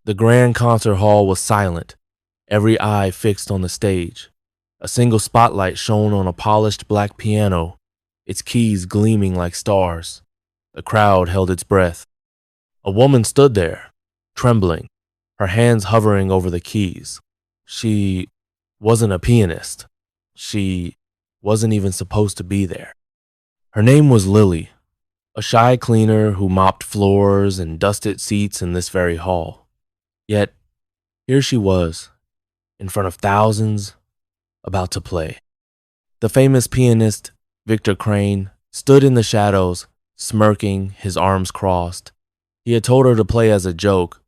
The grand concert hall was silent, every eye fixed on the stage. A single spotlight shone on a polished black piano, its keys gleaming like stars. The crowd held its breath. A woman stood there, trembling, her hands hovering over the keys. She wasn't a pianist. She wasn't even supposed to be there. Her name was Lily, a shy cleaner who mopped floors and dusted seats in this very hall. Yet, here she was, in front of thousands, about to play. The famous pianist, Victor Crane, stood in the shadows, smirking, his arms crossed. He had told her to play as a joke,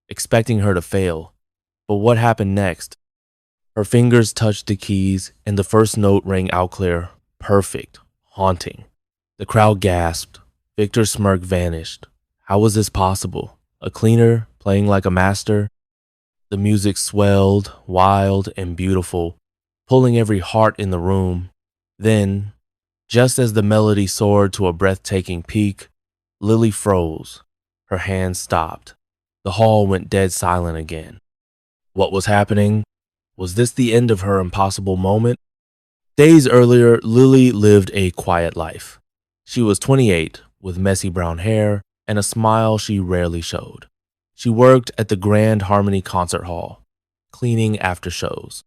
expecting her to fail. But what happened next? Her fingers touched the keys, and the first note rang out clear, perfect, haunting. The crowd gasped. Victor's smirk vanished. How was this possible? A cleaner playing like a master? The music swelled, wild and beautiful, pulling every heart in the room. Then, just as the melody soared to a breathtaking peak, Lily froze. Her hands stopped. The hall went dead silent again. What was happening? Was this the end of her impossible moment? Days earlier, Lily lived a quiet life. She was 28, with messy brown hair and a smile she rarely showed. She worked at the Grand Harmony Concert Hall, cleaning after shows.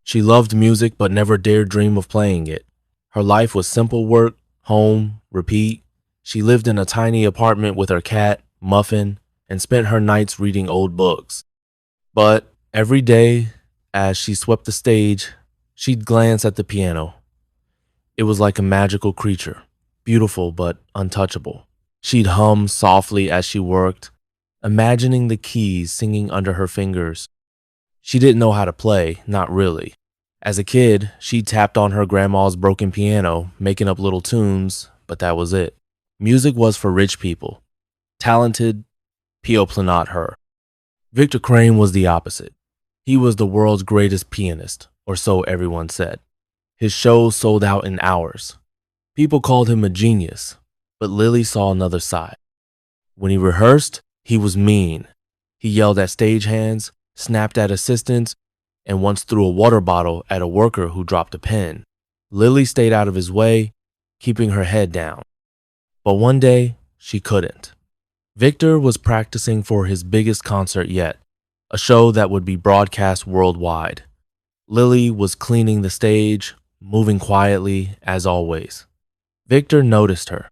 She loved music but never dared dream of playing it. Her life was simple work, home, repeat. She lived in a tiny apartment with her cat, Muffin, and spent her nights reading old books. But every day, as she swept the stage, she'd glance at the piano. It was like a magical creature, beautiful but untouchable. She'd hum softly as she worked, imagining the keys singing under her fingers. She didn't know how to play, not really. As a kid, she tapped on her grandma's broken piano, making up little tunes, but that was it. Music was for rich people. Talented, people not her. Victor Crane was the opposite. He was the world's greatest pianist, or so everyone said. His shows sold out in hours. People called him a genius, but Lily saw another side. When he rehearsed, he was mean. He yelled at stagehands, snapped at assistants, and once threw a water bottle at a worker who dropped a pen. Lily stayed out of his way, keeping her head down. But one day, she couldn't. Victor was practicing for his biggest concert yet, a show that would be broadcast worldwide. Lily was cleaning the stage, moving quietly as always. Victor noticed her.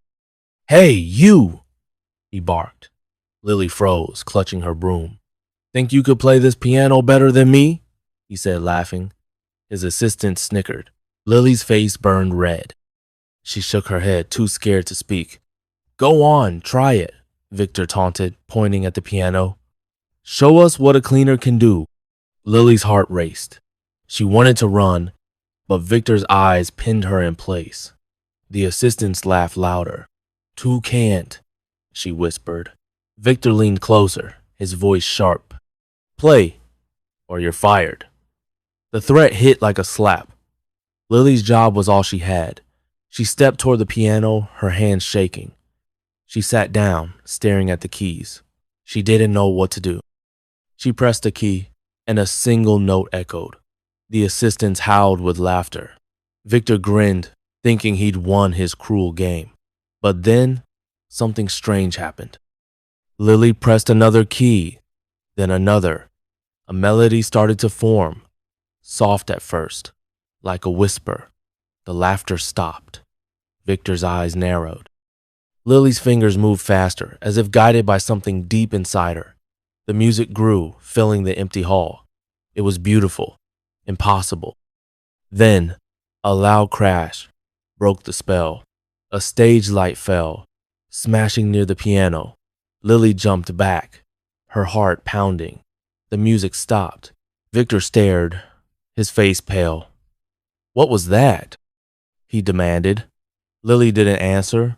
"Hey, you!" he barked. Lily froze, clutching her broom. "Think you could play this piano better than me?" he said, laughing. His assistant snickered. Lily's face burned red. She shook her head, too scared to speak. "Go on, try it," Victor taunted, pointing at the piano. "Show us what a cleaner can do." Lily's heart raced. She wanted to run, but Victor's eyes pinned her in place. The assistants laughed louder. "Two can't," she whispered. Victor leaned closer, his voice sharp. "Play, or you're fired." The threat hit like a slap. Lily's job was all she had. She stepped toward the piano, her hands shaking. She sat down, staring at the keys. She didn't know what to do. She pressed a key, and a single note echoed. The assistants howled with laughter. Victor grinned, thinking he'd won his cruel game. But then, something strange happened. Lily pressed another key, then another. A melody started to form, soft at first, like a whisper. The laughter stopped. Victor's eyes narrowed. Lily's fingers moved faster, as if guided by something deep inside her. The music grew, filling the empty hall. It was beautiful, impossible. Then, a loud crash broke the spell. A stage light fell, smashing near the piano. Lily jumped back, her heart pounding. The music stopped. Victor stared, his face pale. "What was that?" he demanded. Lily didn't answer.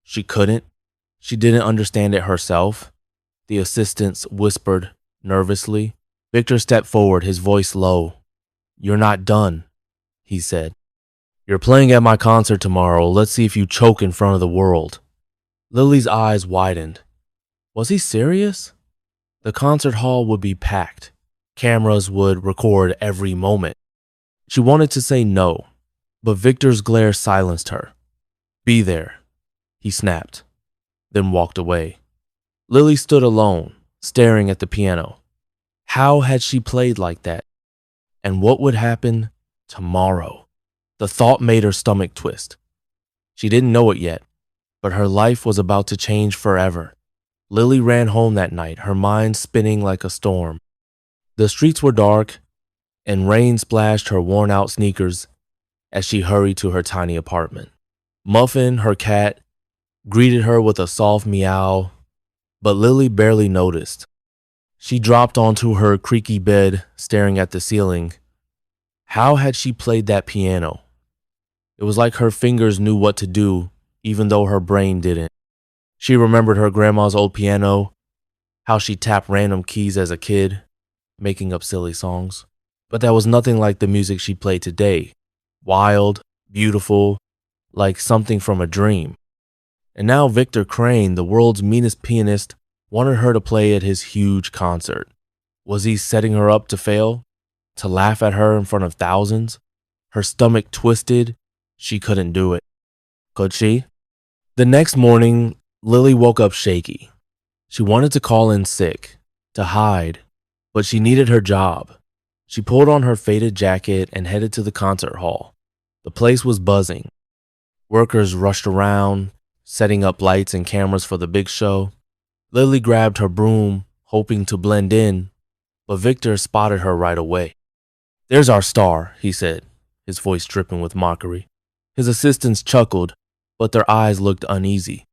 She couldn't. She didn't understand it herself. The assistants whispered nervously. Victor stepped forward, his voice low. "You're not done," he said. "You're playing at my concert tomorrow. Let's see if you choke in front of the world." Lily's eyes widened. Was he serious? The concert hall would be packed. Cameras would record every moment. She wanted to say no, but Victor's glare silenced her. Be there, he snapped, then walked away. Lily stood alone, staring at the piano. How had she played like that? And what would happen tomorrow? The thought made her stomach twist. She didn't know it yet, but her life was about to change forever. Lily ran home that night, her mind spinning like a storm. The streets were dark, and rain splashed her worn-out sneakers as she hurried to her tiny apartment. Muffin, her cat, greeted her with a soft meow, but Lily barely noticed. She dropped onto her creaky bed, staring at the ceiling. How had she played that piano? It was like her fingers knew what to do, even though her brain didn't. She remembered her grandma's old piano, how she tapped random keys as a kid, making up silly songs. But that was nothing like the music she played today. Wild, beautiful, like something from a dream. And now Victor Crane, the world's meanest pianist, wanted her to play at his huge concert. Was he setting her up to fail? To laugh at her in front of thousands? Her stomach twisted. She couldn't do it. Could she? The next morning, Lily woke up shaky. She wanted to call in sick, to hide, but she needed her job. She pulled on her faded jacket and headed to the concert hall. The place was buzzing. Workers rushed around, setting up lights and cameras for the big show. Lily grabbed her broom, hoping to blend in, but Victor spotted her right away. There's our star, he said, his voice dripping with mockery. His assistants chuckled, but their eyes looked uneasy.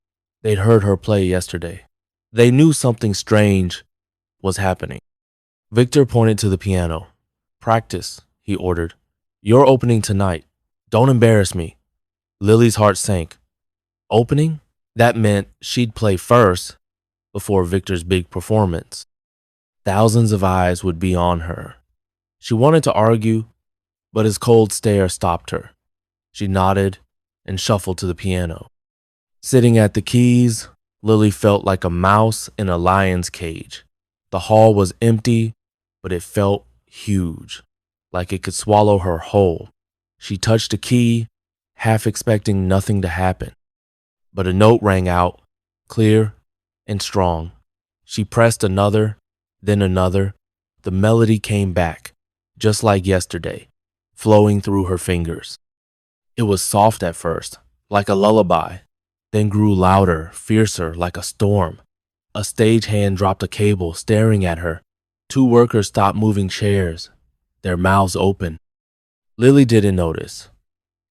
They'd heard her play yesterday. They knew something strange was happening. Victor pointed to the piano. Practice, he ordered. You're opening tonight. Don't embarrass me. Lily's heart sank. Opening? That meant she'd play first before Victor's big performance. Thousands of eyes would be on her. She wanted to argue, but his cold stare stopped her. She nodded and shuffled to the piano. Sitting at the keys, Lily felt like a mouse in a lion's cage. The hall was empty, but it felt huge, like it could swallow her whole. She touched a key, half expecting nothing to happen. But a note rang out, clear and strong. She pressed another, then another. The melody came back, just like yesterday, flowing through her fingers. It was soft at first, like a lullaby, then grew louder, fiercer, like a storm. A stagehand dropped a cable, staring at her. Two workers stopped moving chairs, their mouths open. Lily didn't notice.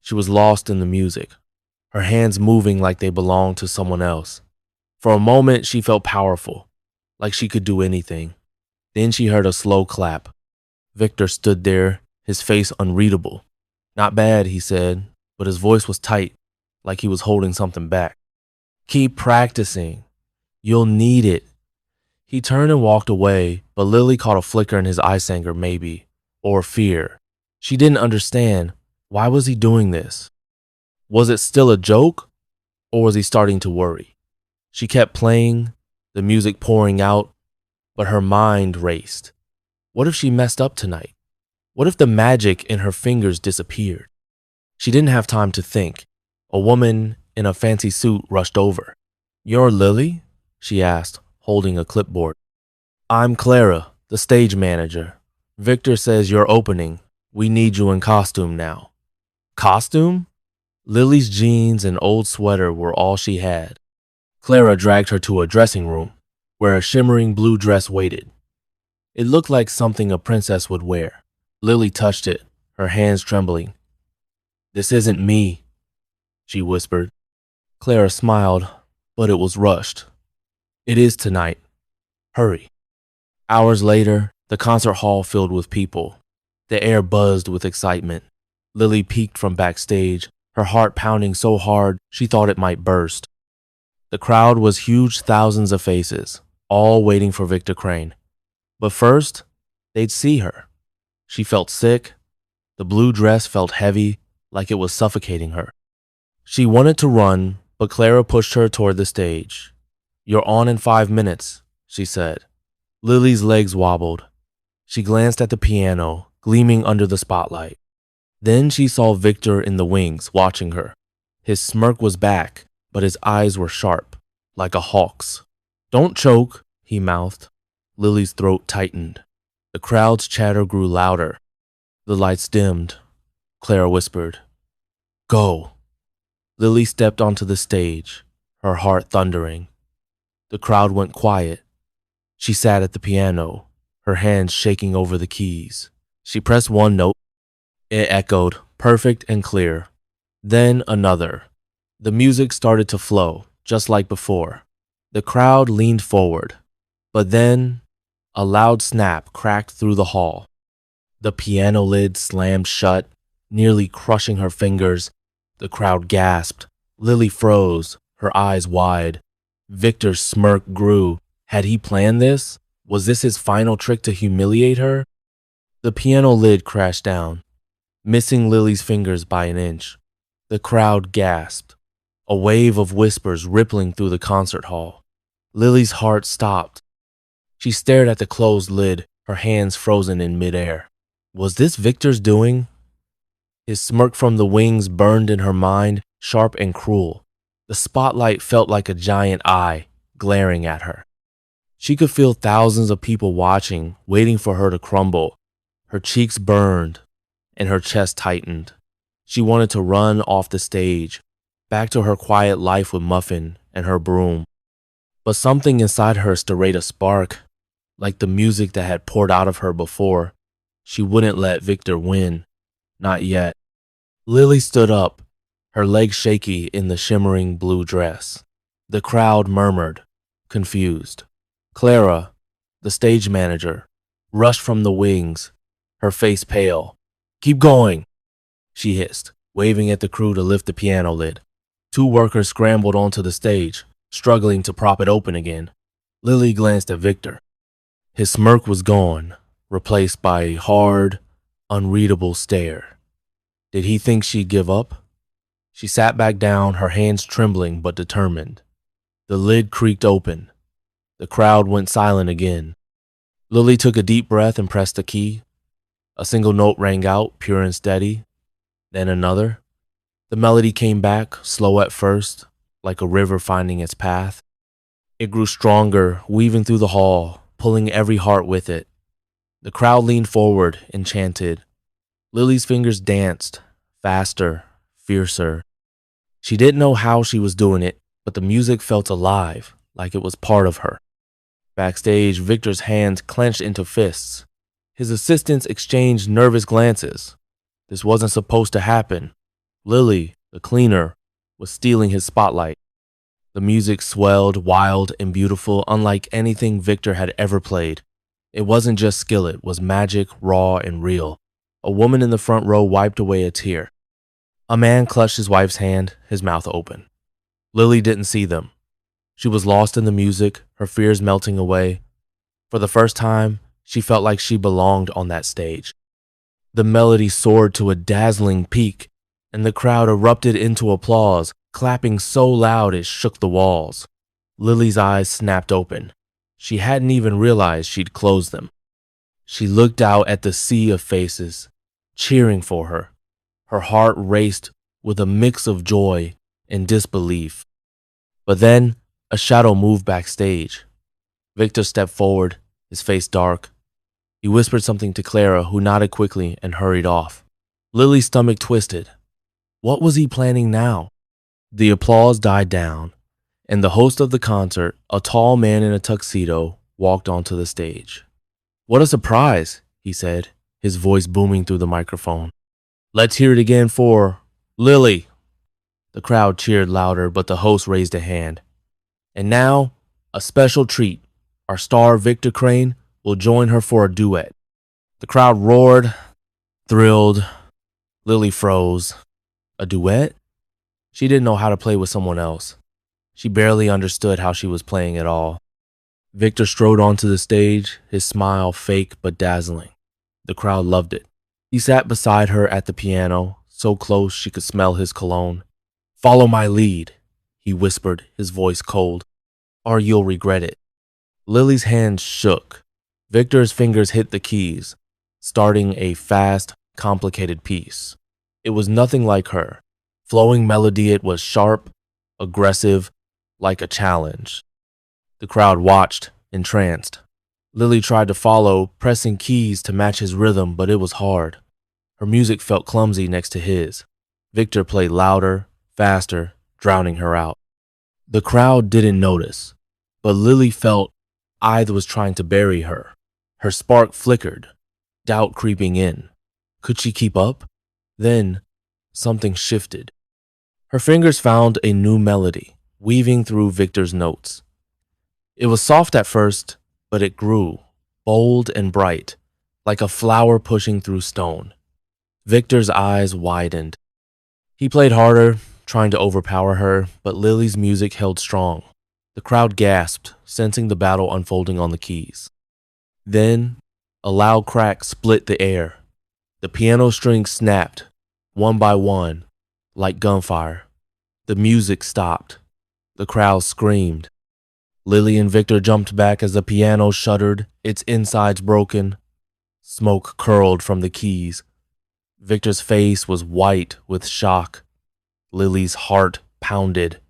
She was lost in the music, her hands moving like they belonged to someone else. For a moment, she felt powerful, like she could do anything. Then she heard a slow clap. Victor stood there, his face unreadable. Not bad, he said, but his voice was tight, like he was holding something back. Keep practicing. You'll need it. He turned and walked away, but Lily caught a flicker in his eyes, anger maybe, or fear. She didn't understand. Why was he doing this? Was it still a joke, or was he starting to worry? She kept playing, the music pouring out, but her mind raced. What if she messed up tonight? What if the magic in her fingers disappeared? She didn't have time to think. A woman in a fancy suit rushed over. You're Lily? She asked, holding a clipboard. I'm Clara, the stage manager. Victor says you're opening. We need you in costume now. Costume? Lily's jeans and old sweater were all she had. Clara dragged her to a dressing room, where a shimmering blue dress waited. It looked like something a princess would wear. Lily touched it, her hands trembling. This isn't me, she whispered. Clara smiled, but it was rushed. It is tonight. Hurry. Hours later, the concert hall filled with people. The air buzzed with excitement. Lily peeked from backstage, her heart pounding so hard she thought it might burst. The crowd was huge, thousands of faces, all waiting for Victor Crane. But first, they'd see her. She felt sick. The blue dress felt heavy, like it was suffocating her. She wanted to run, but Clara pushed her toward the stage. You're on in 5 minutes, she said. Lily's legs wobbled. She glanced at the piano, gleaming under the spotlight. Then she saw Victor in the wings, watching her. His smirk was back, but his eyes were sharp, like a hawk's. "Don't choke," he mouthed. Lily's throat tightened. The crowd's chatter grew louder. The lights dimmed. Clara whispered, "Go." Lily stepped onto the stage, her heart thundering. The crowd went quiet. She sat at the piano, her hands shaking over the keys. She pressed one note. It echoed, perfect and clear. Then another. The music started to flow, just like before. The crowd leaned forward. But then, a loud snap cracked through the hall. The piano lid slammed shut, nearly crushing her fingers. The crowd gasped. Lily froze, her eyes wide. Victor's smirk grew. Had he planned this? Was this his final trick to humiliate her? The piano lid crashed down, missing Lily's fingers by an inch. The crowd gasped, a wave of whispers rippling through the concert hall. Lily's heart stopped. She stared at the closed lid, her hands frozen in midair. Was this Victor's doing? His smirk from the wings burned in her mind, sharp and cruel. The spotlight felt like a giant eye, glaring at her. She could feel thousands of people watching, waiting for her to crumble. Her cheeks burned, and her chest tightened. She wanted to run off the stage, back to her quiet life with Muffin and her broom. But something inside her stirred a spark, like the music that had poured out of her before. She wouldn't let Victor win. Not yet. Lily stood up, her legs shaky in the shimmering blue dress. The crowd murmured, confused. Clara, the stage manager, rushed from the wings, her face pale. "Keep going," she hissed, waving at the crew to lift the piano lid. Two workers scrambled onto the stage, struggling to prop it open again. Lily glanced at Victor. His smirk was gone, replaced by a hard, unreadable stare. Did he think she'd give up? She sat back down, her hands trembling but determined. The lid creaked open. The crowd went silent again. Lily took a deep breath and pressed the key. A single note rang out, pure and steady. Then another. The melody came back, slow at first, like a river finding its path. It grew stronger, weaving through the hall, pulling every heart with it. The crowd leaned forward, enchanted. Lily's fingers danced, faster, fiercer. She didn't know how she was doing it, but the music felt alive, like it was part of her. Backstage, Victor's hands clenched into fists. His assistants exchanged nervous glances. This wasn't supposed to happen. Lily, the cleaner, was stealing his spotlight. The music swelled, wild and beautiful, unlike anything Victor had ever played. It wasn't just skill, it was magic, raw and real. A woman in the front row wiped away a tear. A man clutched his wife's hand, his mouth open. Lily didn't see them. She was lost in the music, her fears melting away. For the first time, she felt like she belonged on that stage. The melody soared to a dazzling peak, and the crowd erupted into applause, clapping so loud it shook the walls. Lily's eyes snapped open. She hadn't even realized she'd closed them. She looked out at the sea of faces, cheering for her. Her heart raced with a mix of joy and disbelief. But then, a shadow moved backstage. Victor stepped forward, his face dark. He whispered something to Clara, who nodded quickly and hurried off. Lily's stomach twisted. What was he planning now? The applause died down, and the host of the concert, a tall man in a tuxedo, walked onto the stage. "What a surprise," he said, his voice booming through the microphone. "Let's hear it again for Lily." The crowd cheered louder, but the host raised a hand. "And now, a special treat. Our star, Victor Crane, will join her for a duet." The crowd roared, thrilled. Lily froze. A duet? She didn't know how to play with someone else. She barely understood how she was playing at all. Victor strode onto the stage, his smile fake but dazzling. The crowd loved it. He sat beside her at the piano, so close she could smell his cologne. "Follow my lead," he whispered, his voice cold, "or you'll regret it." Lily's hands shook. Victor's fingers hit the keys, starting a fast, complicated piece. It was nothing like her. Flowing melody, it was sharp, aggressive, like a challenge. The crowd watched, entranced. Lily tried to follow, pressing keys to match his rhythm, but it was hard. Her music felt clumsy next to his. Victor played louder, faster, drowning her out. The crowd didn't notice, but Lily felt Ide was trying to bury her. Her spark flickered, doubt creeping in. Could she keep up? Then, something shifted. Her fingers found a new melody, weaving through Victor's notes. It was soft at first, but it grew, bold and bright, like a flower pushing through stone. Victor's eyes widened. He played harder, trying to overpower her, but Lily's music held strong. The crowd gasped, sensing the battle unfolding on the keys. Then, a loud crack split the air. The piano strings snapped, one by one, like gunfire. The music stopped. The crowd screamed. Lily and Victor jumped back as the piano shuddered, its insides broken. Smoke curled from the keys. Victor's face was white with shock. Lily's heart pounded.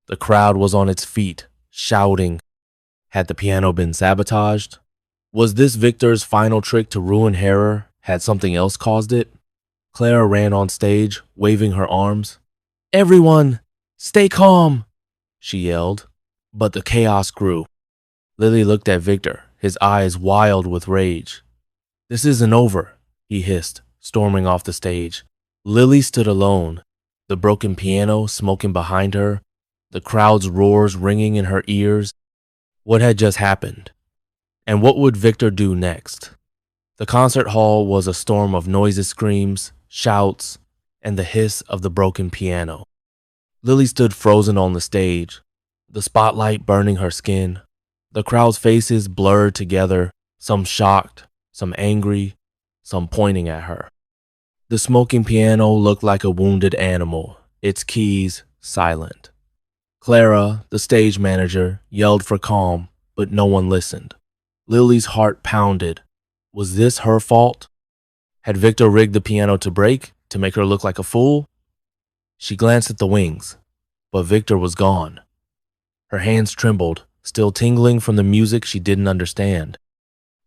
The crowd was on its feet, shouting. Had the piano been sabotaged? Was this Victor's final trick to ruin Harrer? Had something else caused it? Clara ran on stage, waving her arms. "Everyone, stay calm," she yelled. But the chaos grew. Lily looked at Victor, his eyes wild with rage. "This isn't over," he hissed, storming off the stage. Lily stood alone, the broken piano smoking behind her, the crowd's roars ringing in her ears. What had just happened? And what would Victor do next? The concert hall was a storm of noises, screams, shouts, and the hiss of the broken piano. Lily stood frozen on the stage, the spotlight burning her skin. The crowd's faces blurred together, some shocked, some angry, some pointing at her. The smoking piano looked like a wounded animal, its keys silent. Clara, the stage manager, yelled for calm, but no one listened. Lily's heart pounded. Was this her fault? Had Victor rigged the piano to break, to make her look like a fool? She glanced at the wings, but Victor was gone. Her hands trembled, still tingling from the music she didn't understand.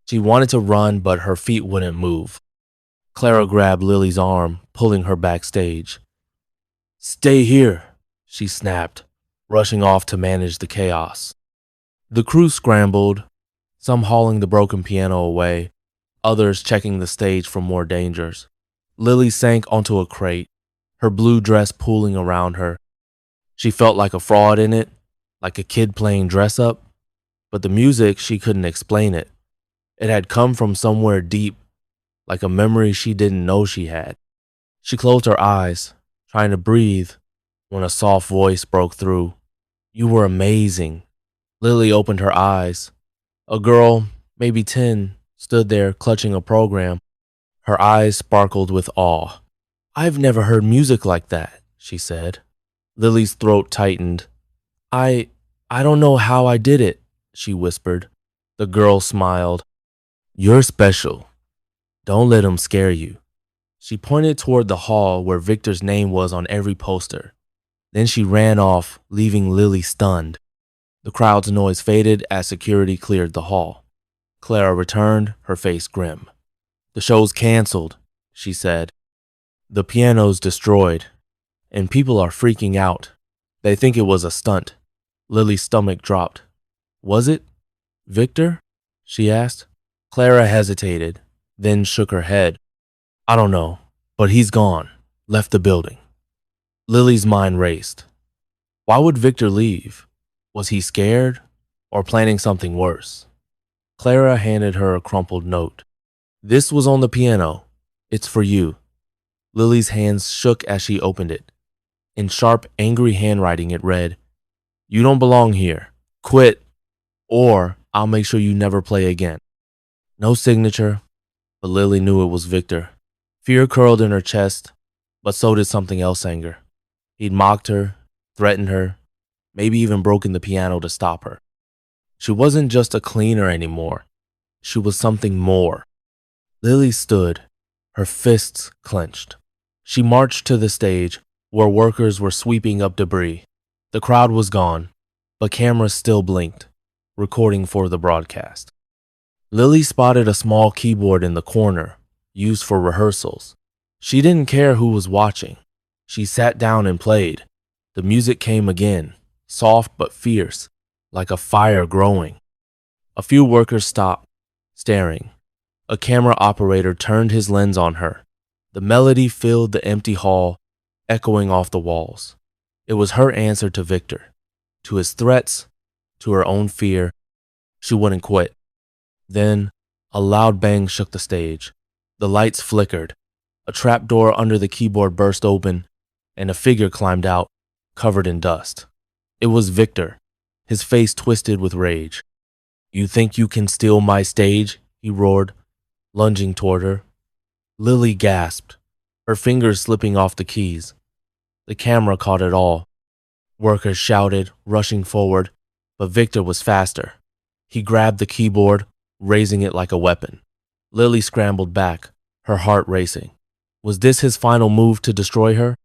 She wanted to run, but her feet wouldn't move. Clara grabbed Lily's arm, pulling her backstage. "Stay here," she snapped, rushing off to manage the chaos. The crew scrambled, some hauling the broken piano away, others checking the stage for more dangers. Lily sank onto a crate, her blue dress pooling around her. She felt like a fraud in it, like a kid playing dress up, but the music, she couldn't explain it. It had come from somewhere deep, like a memory she didn't know she had. She closed her eyes, trying to breathe, when a soft voice broke through. "You were amazing." Lily opened her eyes. A girl, maybe 10, stood there clutching a program. Her eyes sparkled with awe. "I've never heard music like that," she said. Lily's throat tightened. I don't know how I did it," she whispered. The girl smiled. "You're special. Don't let him scare you." She pointed toward the hall where Victor's name was on every poster. Then she ran off, leaving Lily stunned. The crowd's noise faded as security cleared the hall. Clara returned, her face grim. "The show's canceled," she said. "The piano's destroyed, and people are freaking out. They think it was a stunt." Lily's stomach dropped. "Was it Victor?" she asked. Clara hesitated, then shook her head. "I don't know, but he's gone, left the building." Lily's mind raced. Why would Victor leave? Was he scared or planning something worse? Clara handed her a crumpled note. "This was on the piano. It's for you." Lily's hands shook as she opened it. In sharp, angry handwriting it read, "You don't belong here. Quit, or I'll make sure you never play again." No signature, but Lily knew it was Victor. Fear curled in her chest, but so did something else anger. He'd mocked her, threatened her, maybe even broken the piano to stop her. She wasn't just a cleaner anymore. She was something more. Lily stood, her fists clenched. She marched to the stage where workers were sweeping up debris. The crowd was gone, but cameras still blinked, recording for the broadcast. Lily spotted a small keyboard in the corner, used for rehearsals. She didn't care who was watching. She sat down and played. The music came again, soft but fierce, like a fire growing. A few workers stopped, staring. A camera operator turned his lens on her. The melody filled the empty hall, echoing off the walls. It was her answer to Victor, to his threats, to her own fear. She wouldn't quit. Then, a loud bang shook the stage. The lights flickered. A trapdoor under the keyboard burst open, and a figure climbed out, covered in dust. It was Victor, his face twisted with rage. "You think you can steal my stage?" he roared, lunging toward her. Lily gasped, her fingers slipping off the keys. The camera caught it all. Workers shouted, rushing forward, but Victor was faster. He grabbed the keyboard, raising it like a weapon. Lily scrambled back, her heart racing. Was this his final move to destroy her?